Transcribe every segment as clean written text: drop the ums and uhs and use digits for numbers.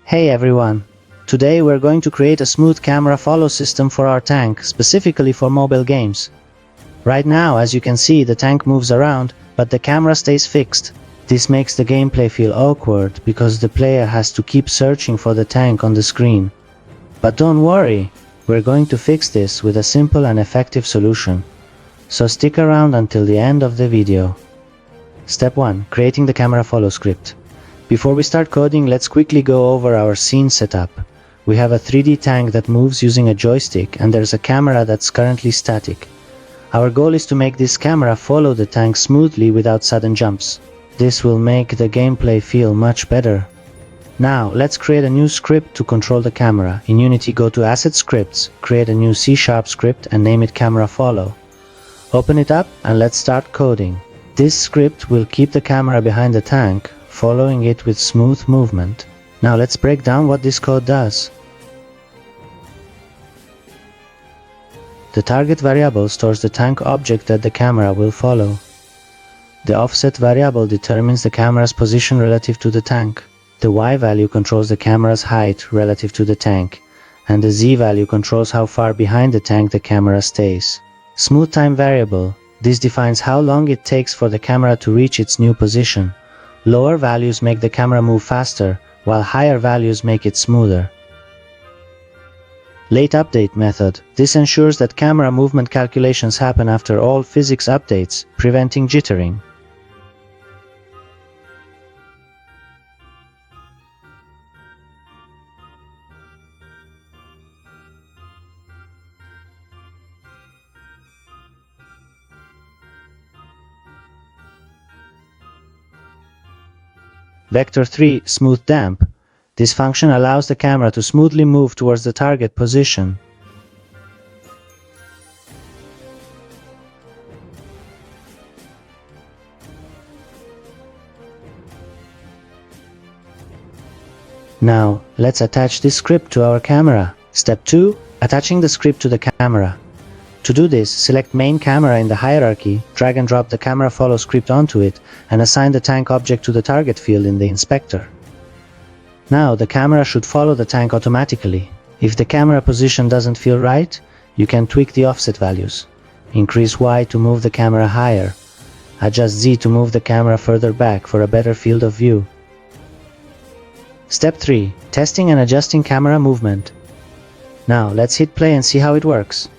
Hey everyone! Today we're going to create a smooth camera follow system for our tank, specifically for mobile games. Right now, as you can see, the tank moves around, but the camera stays fixed. This makes the gameplay feel awkward because the player has to keep searching for the tank on the screen. But don't worry, we're going to fix this with a simple and effective solution. So stick around until the end of the video. Step 1. Creating the camera follow script. Before we start coding, let's quickly go over our scene setup. We have a 3D tank that moves using a joystick, and there's a camera that's currently static. Our goal is to make this camera follow the tank smoothly without sudden jumps. This will make the gameplay feel much better. Now, let's create a new script to control the camera. In Unity, go to Asset Scripts, create a new C# script and name it Camera Follow. Open it up and let's start coding. This script will keep the camera behind the tank, following it with smooth movement. Now let's break down what this code does. The target variable stores the tank object that the camera will follow. The offset variable determines the camera's position relative to the tank. The Y value controls the camera's height relative to the tank, and the Z value controls how far behind the tank the camera stays. Smooth time variable. This defines how long it takes for the camera to reach its new position. Lower values make the camera move faster, while higher values make it smoother. Late update method. This ensures that camera movement calculations happen after all physics updates, preventing jittering. Vector 3. Smooth damp. This function allows the camera to smoothly move towards the target position. Now, let's attach this script to our camera. Step 2. Attaching the script to the camera. To do this, select Main Camera in the hierarchy, drag and drop the Camera Follow script onto it, and assign the tank object to the target field in the inspector. Now, the camera should follow the tank automatically. If the camera position doesn't feel right, you can tweak the offset values. Increase Y to move the camera higher. Adjust Z to move the camera further back for a better field of view. Step 3. Testing and adjusting camera movement. Now, let's hit play and see how it works.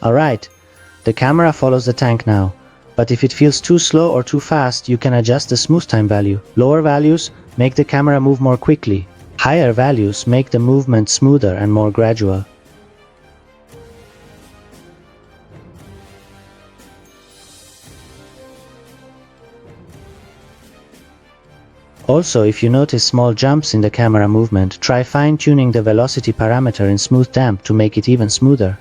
Alright, the camera follows the tank now, but if it feels too slow or too fast, you can adjust the smooth time value. Lower values make the camera move more quickly. Higher values make the movement smoother and more gradual. Also, if you notice small jumps in the camera movement, try fine-tuning the velocity parameter in smooth damp to make it even smoother.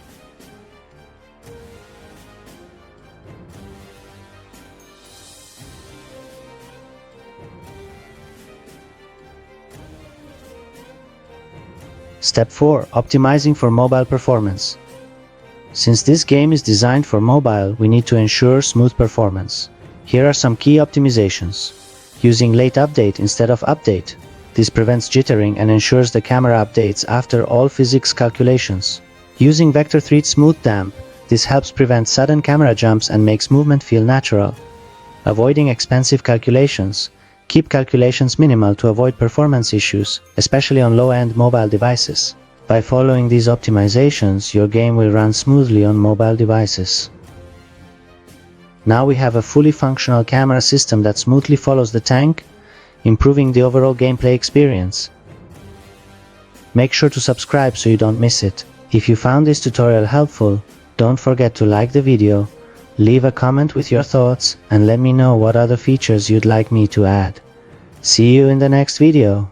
Step 4. Optimizing for mobile performance. Since this game is designed for mobile, we need to ensure smooth performance. Here are some key optimizations. Using late update instead of update. This prevents jittering and ensures the camera updates after all physics calculations. Using Vector 3 Smooth Damp. This helps prevent sudden camera jumps and makes movement feel natural. Avoiding expensive calculations. Keep calculations minimal to avoid performance issues, especially on low-end mobile devices. By following these optimizations, your game will run smoothly on mobile devices. Now we have a fully functional camera system that smoothly follows the tank, improving the overall gameplay experience. Make sure to subscribe so you don't miss it. If you found this tutorial helpful, don't forget to like the video, leave a comment with your thoughts, and let me know what other features you'd like me to add. See you in the next video.